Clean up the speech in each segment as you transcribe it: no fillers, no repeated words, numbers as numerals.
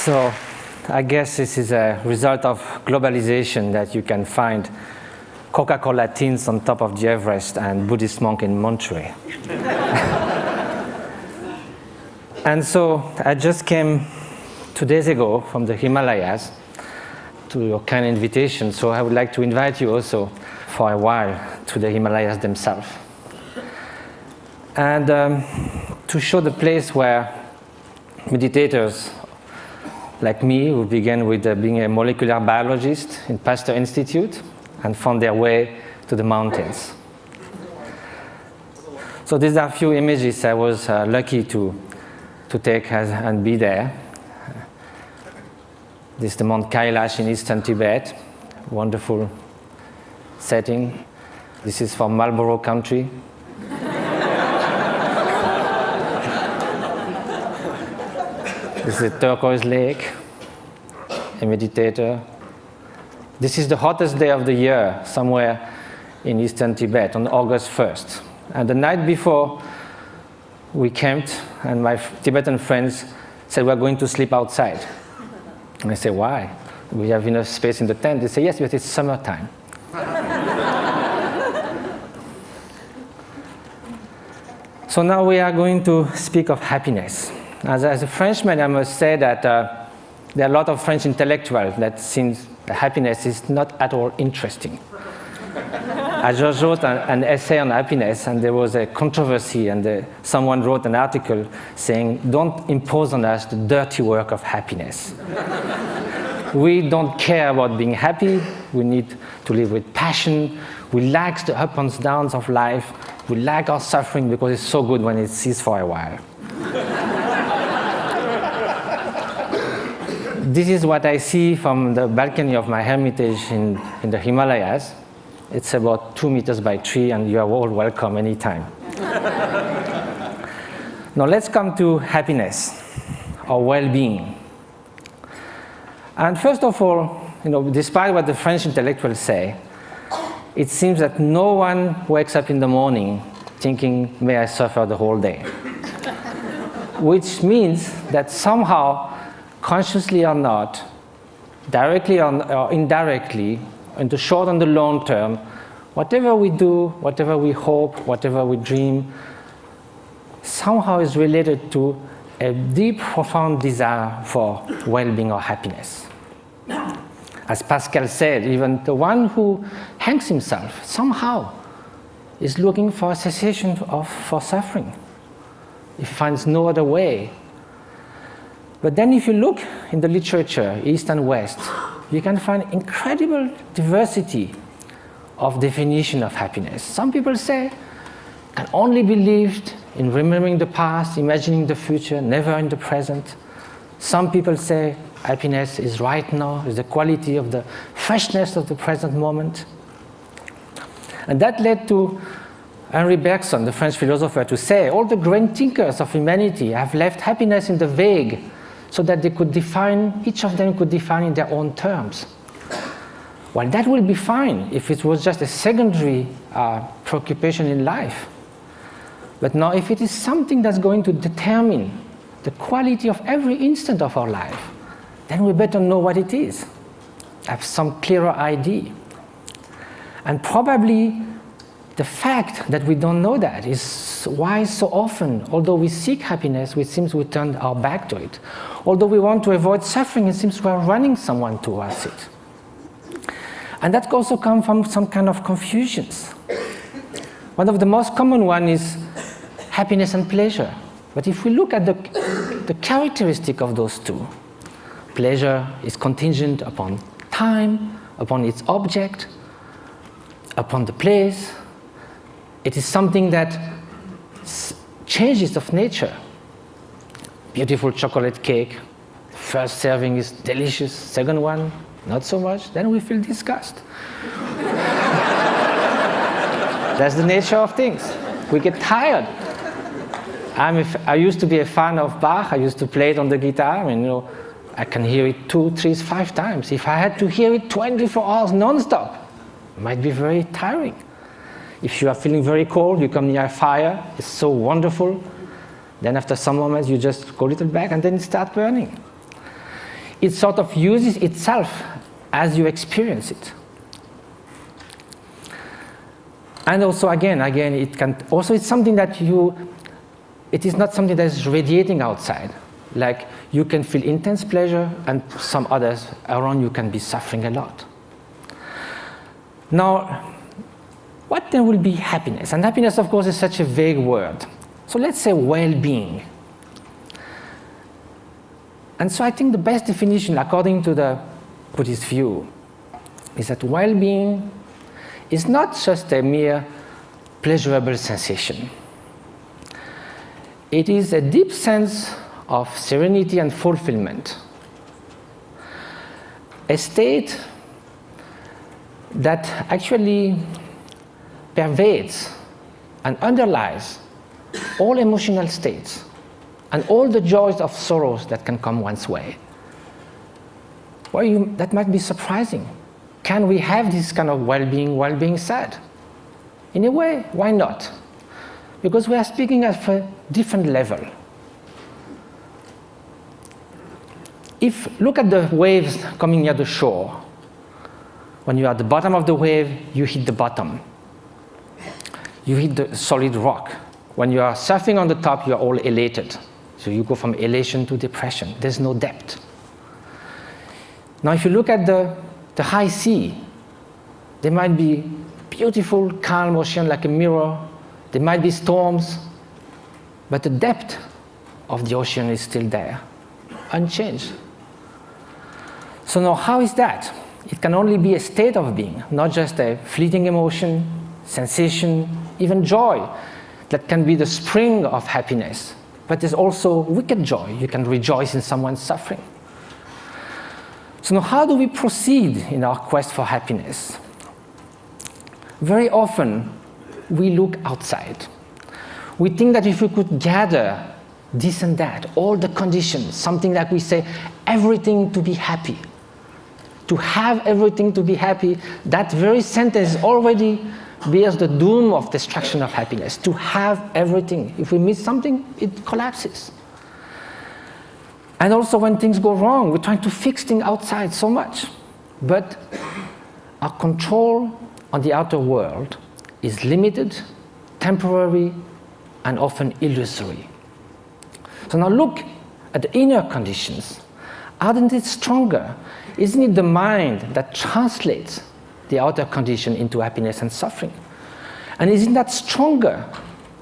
So I guess this is a result of globalization that you can find Coca-Cola tins on top of the Everest and Buddhist monk in Monterey. And so I just came 2 days ago from the Himalayas to your kind invitation, so I would like to invite you also for a while to the Himalayas themselves. And to show the place where meditators like me, who began with being a molecular biologist in Pasteur Institute and found their way to the mountains. So these are a few images I was lucky to take and be there. This is the Mount Kailash in eastern Tibet, wonderful setting. This is from Marlborough country. This is a turquoise lake, a meditator. This is the hottest day of the year, somewhere in eastern Tibet, on August 1st. And the night before, we camped, and my Tibetan friends said, we're going to sleep outside. And I said, why? We have enough space in the tent. They say, yes, but it's summertime. So now we are going to speak of happiness. As a Frenchman, I must say that there are a lot of French intellectuals that seems happiness is not at all interesting. I just wrote an essay on happiness, and there was a controversy, and someone wrote an article saying, don't impose on us the dirty work of happiness. We don't care about being happy. We need to live with passion. We like the ups and downs of life. We like our suffering because it's so good when it ceases for a while. This is what I see from the balcony of my hermitage in the Himalayas. It's about 2 meters by 3, and you are all welcome anytime. Now let's come to happiness, or well-being. And first of all, despite what the French intellectuals say, it seems that no one wakes up in the morning thinking, may I suffer the whole day. Which means that somehow, consciously or not, directly or indirectly, in the short and the long term, whatever we do, whatever we hope, whatever we dream, somehow is related to a deep, profound desire for well-being or happiness. As Pascal said, even the one who hangs himself somehow is looking for a cessation for suffering. He finds no other way. But then if you look in the literature, East and West, you can find incredible diversity of definition of happiness. Some people say can only be lived in remembering the past, imagining the future, never in the present. Some people say happiness is right now, is the quality of the freshness of the present moment. And that led to Henri Bergson, the French philosopher, to say all the great thinkers of humanity have left happiness in the vague, so that they could define, each of them could define in their own terms. Well, that will be fine if it was just a secondary preoccupation in life. But now, if it is something that's going to determine the quality of every instant of our life, then we better know what it is, have some clearer idea. And probably the fact that we don't know that is why so often, although we seek happiness, it seems we turn our back to it. Although we want to avoid suffering, it seems we are running someone towards it. And that also comes from some kind of confusions. One of the most common ones is happiness and pleasure. But if we look at the characteristic of those two, pleasure is contingent upon time, upon its object, upon the place. It is something that changes of nature. Beautiful chocolate cake, first serving is delicious, second one, not so much, then we feel disgust. That's the nature of things. We get tired. I used to be a fan of Bach. I used to play it on the guitar, and I can hear it 2, 3, 5 times. If I had to hear it 24 hours non-stop, it might be very tiring. If you are feeling very cold, you come near a fire, it's so wonderful. Then after some moments, you just go a little back and then it starts burning. it sort of uses itself as you experience it. And also, again, it can also, it's something that it is not something that is radiating outside. Like, you can feel intense pleasure, and some others around you can be suffering a lot. Now, what then will be happiness? And happiness, of course, is such a vague word. So let's say well-being. And so I think the best definition, according to the Buddhist view, is that well-being is not just a mere pleasurable sensation. It is a deep sense of serenity and fulfillment, a state that actually pervades and underlies all emotional states and all the joys of sorrows that can come one's way. Well, that might be surprising. Can we have this kind of well-being while being sad? In a way, why not? Because we are speaking at a different level. Look at the waves coming near the shore. When you are at the bottom of the wave, you hit the bottom. You hit the solid rock. When you are surfing on the top, you are all elated. So you go from elation to depression. There's no depth. Now, if you look at the high sea, there might be beautiful, calm ocean like a mirror. There might be storms, but the depth of the ocean is still there, unchanged. So now, how is that? It can only be a state of being, not just a fleeting emotion, sensation, even joy that can be the spring of happiness. But there's also wicked joy. You can rejoice in someone's suffering. So now, how do we proceed in our quest for happiness? Very often, we look outside. We think that if we could gather this and that, all the conditions, something like we say, everything to be happy, to have everything to be happy, that very sentence already bears the doom of destruction of happiness. To have everything. If we miss something, it collapses. And also when things go wrong, we're trying to fix things outside so much. But our control on the outer world is limited, temporary, and often illusory. So now look at the inner conditions. Aren't it stronger? Isn't it the mind that translates the outer condition into happiness and suffering? And isn't that stronger?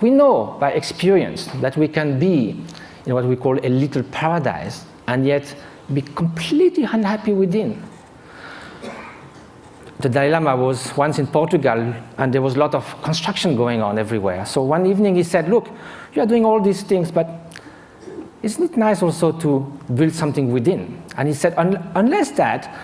We know by experience that we can be in what we call a little paradise and yet be completely unhappy within. The Dalai Lama was once in Portugal and there was a lot of construction going on everywhere. So one evening he said, look, you are doing all these things, but isn't it nice also to build something within? And he said, unless that,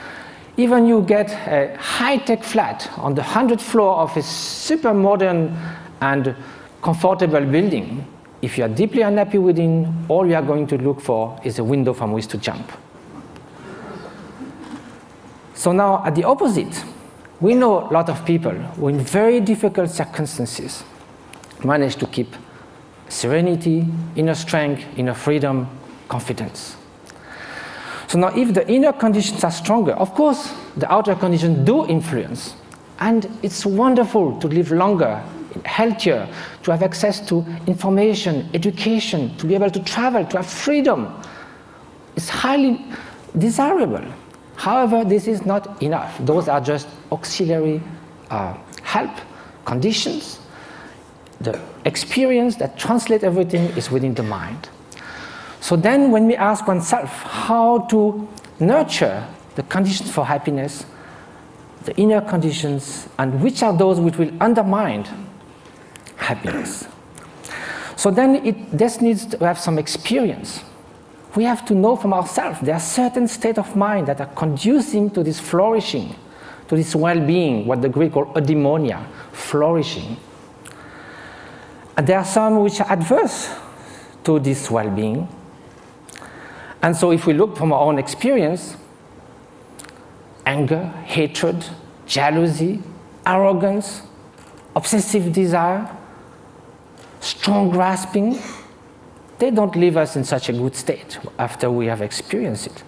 even you get a high-tech flat on the 100th floor of a super modern and comfortable building, if you are deeply unhappy within, all you are going to look for is a window from which to jump. So now, at the opposite, we know a lot of people who in very difficult circumstances manage to keep serenity, inner strength, inner freedom, confidence. So now if the inner conditions are stronger, of course the outer conditions do influence. And it's wonderful to live longer, healthier, to have access to information, education, to be able to travel, to have freedom. It's highly desirable. However, this is not enough. Those are just auxiliary help, conditions. The experience that translates everything is within the mind. So then when we ask oneself how to nurture the conditions for happiness, the inner conditions, and which are those which will undermine happiness. So then this needs to have some experience. We have to know from ourselves there are certain states of mind that are conducing to this flourishing, to this well-being, what the Greek call eudaimonia, flourishing. And there are some which are adverse to this well-being. And so if we look from our own experience, anger, hatred, jealousy, arrogance, obsessive desire, strong grasping, they don't leave us in such a good state after we have experienced it.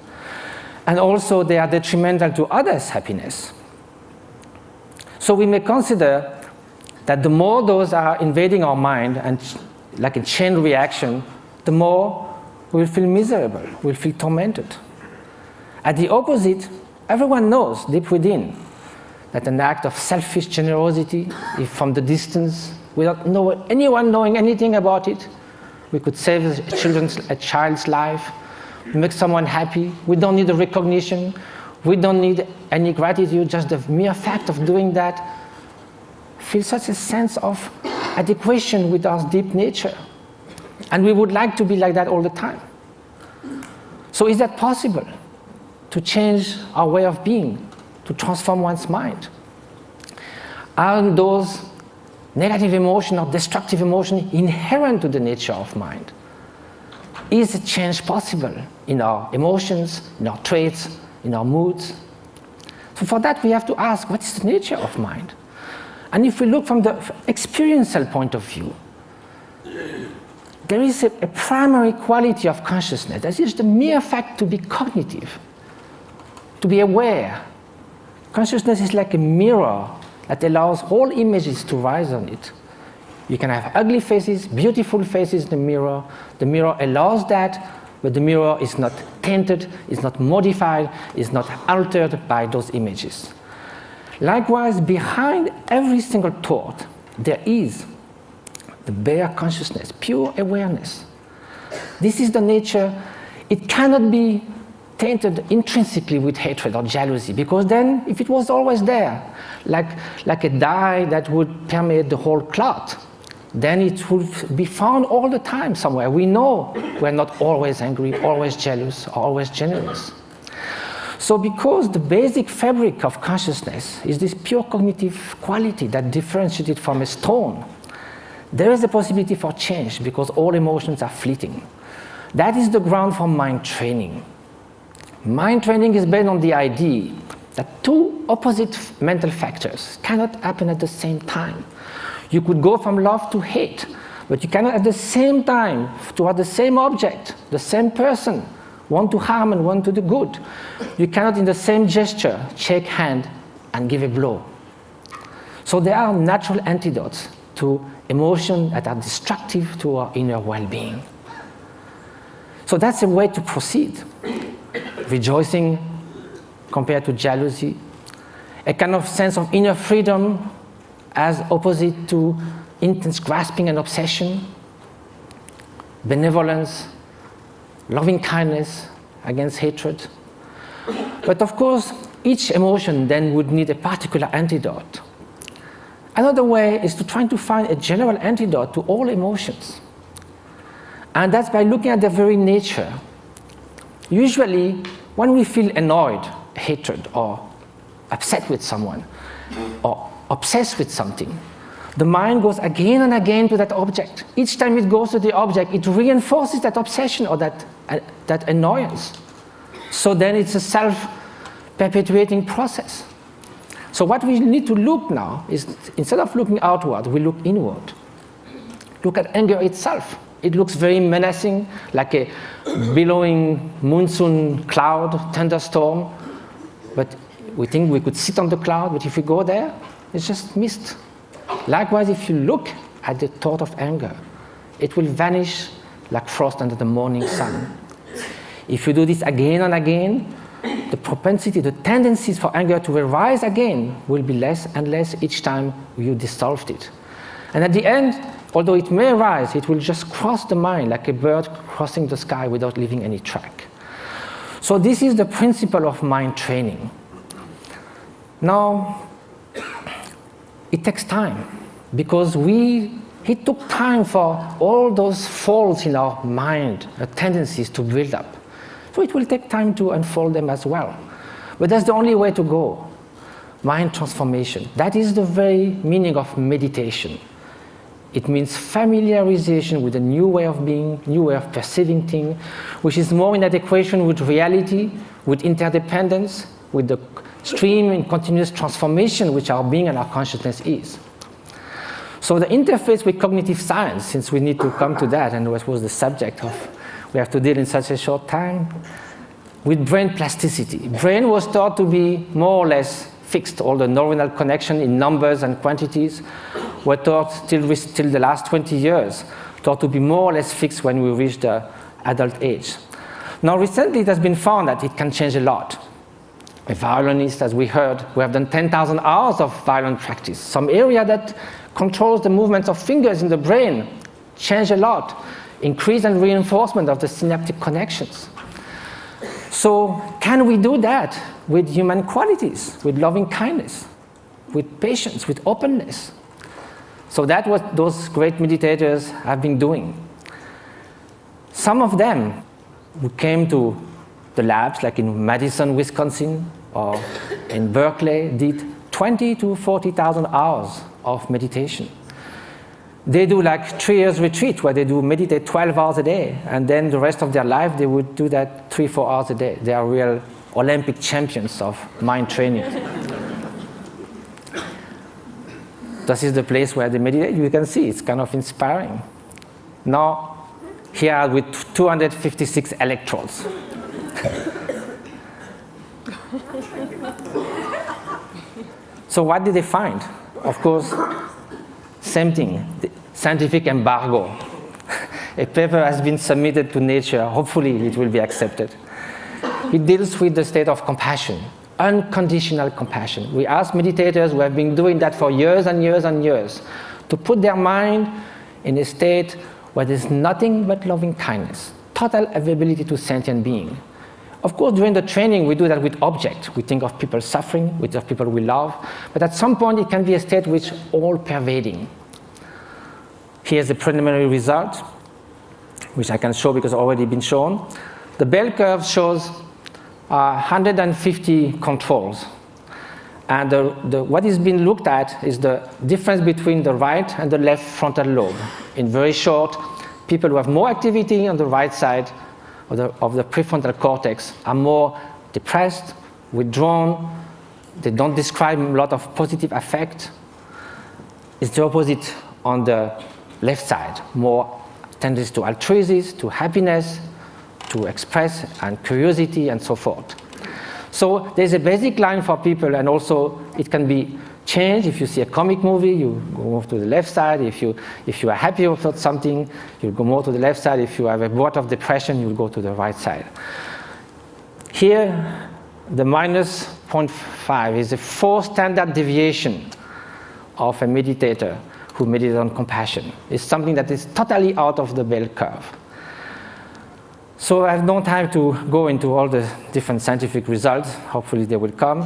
and also they are detrimental to others' happiness. So we may consider that the more those are invading our mind and like a chain reaction, the more we'll feel miserable, we'll feel tormented. At the opposite, everyone knows deep within that an act of selfish generosity, if from the distance, without anyone knowing anything about it, we could save a child's life, make someone happy. We don't need a recognition. We don't need any gratitude. Just the mere fact of doing that feels such a sense of adequation with our deep nature. And we would like to be like that all the time. So is that possible? To change our way of being, to transform one's mind? Are those negative emotions or destructive emotions inherent to the nature of mind? Is a change possible in our emotions, in our traits, in our moods? So for that we have to ask, what is the nature of mind? And if we look from the experiential point of view, there is a primary quality of consciousness. That is the mere fact to be cognitive, to be aware. Consciousness is like a mirror that allows all images to rise on it. You can have ugly faces, beautiful faces in the mirror. The mirror allows that, but the mirror is not tainted, is not modified, is not altered by those images. Likewise, behind every single thought, there is the bare consciousness, pure awareness. This is the nature. It cannot be tainted intrinsically with hatred or jealousy, because then, if it was always there, like a dye that would permeate the whole cloth, then it would be found all the time somewhere. We know we're not always angry, always jealous, always generous. So because the basic fabric of consciousness is this pure cognitive quality that differentiates it from a stone, there is a possibility for change because all emotions are fleeting. That is the ground for mind training. Mind training is based on the idea that two opposite mental factors cannot happen at the same time. You could go from love to hate, but you cannot at the same time, toward the same object, the same person, one to harm and one to the good. You cannot in the same gesture shake hand and give a blow. So there are natural antidotes to emotions that are destructive to our inner well-being. So that's a way to proceed. Rejoicing compared to jealousy, a kind of sense of inner freedom as opposite to intense grasping and obsession, benevolence, loving kindness against hatred. But of course, each emotion then would need a particular antidote. Another way is to try to find a general antidote to all emotions. And that's by looking at their very nature. Usually, when we feel annoyed, hatred, or upset with someone, or obsessed with something, the mind goes again and again to that object. Each time it goes to the object, it reinforces that obsession or that annoyance. So then it's a self-perpetuating process. So what we need to look now is, instead of looking outward, we look inward. Look at anger itself. It looks very menacing, like a billowing monsoon cloud, thunderstorm. But we think we could sit on the cloud, but if we go there, it's just mist. Likewise, if you look at the thought of anger, it will vanish like frost under the morning sun. If you do this again and again, the propensity, the tendencies for anger to arise again will be less and less each time you dissolved it. And at the end, although it may arise, it will just cross the mind like a bird crossing the sky without leaving any track. So this is the principle of mind training. Now, it takes time because it took time for all those faults in our mind, tendencies to build up. So it will take time to unfold them as well. But that's the only way to go. Mind transformation. That is the very meaning of meditation. It means familiarization with a new way of being, new way of perceiving things, which is more in adequation with reality, with interdependence, with the stream and continuous transformation which our being and our consciousness is. So the interface with cognitive science, since we need to come to that, and what was the subject of we have to deal in such a short time, with brain plasticity. Brain was thought to be more or less fixed. All the neuronal connection in numbers and quantities were thought till the last 20 years, thought to be more or less fixed when we reach the adult age. Now recently it has been found that it can change a lot. A violinist, as we heard, we have done 10,000 hours of violin practice. Some area that controls the movements of fingers in the brain change a lot. Increase and reinforcement of the synaptic connections. So can we do that with human qualities, with loving kindness, with patience, with openness? So that's what those great meditators have been doing. Some of them who came to the labs, like in Madison, Wisconsin, or in Berkeley, did 20 to 40,000 hours of meditation. They do like 3 years retreat where they do meditate 12 hours a day, and then the rest of their life they would do that 3-4 hours a day. They are real Olympic champions of mind training. This is the place where they meditate. You can see it's kind of inspiring. Now, here with 256 electrodes. So what did they find? Of course, same thing, the scientific embargo. A paper has been submitted to Nature. Hopefully it will be accepted. It deals with the state of compassion, unconditional compassion. We ask meditators who have been doing that for years and years and years to put their mind in a state where there's nothing but loving kindness, total availability to sentient being. Of course, during the training, we do that with objects. We think of people suffering, we think of people we love. But at some point, it can be a state which is all-pervading. Here's the preliminary result, which I can show because it's already been shown. The bell curve shows 150 controls. And what is being looked at is the difference between the right and the left frontal lobe. In very short, people who have more activity on the right side of the prefrontal cortex are more depressed, withdrawn, they don't describe a lot of positive affect. It's the opposite on the left side, more tendency to altruism, to happiness, to express, and curiosity, and so forth. So there's a basic line for people, and also it can be changed. If you see a comic movie, you go more to the left side. If you are happy about something, you'll go more to the left side. If you have a bout of depression, you'll go to the right side. Here, the minus 0.5 is a 4 standard deviation of a meditator who meditates on compassion. It's something that is totally out of the bell curve. So I have no time to go into all the different scientific results. Hopefully they will come.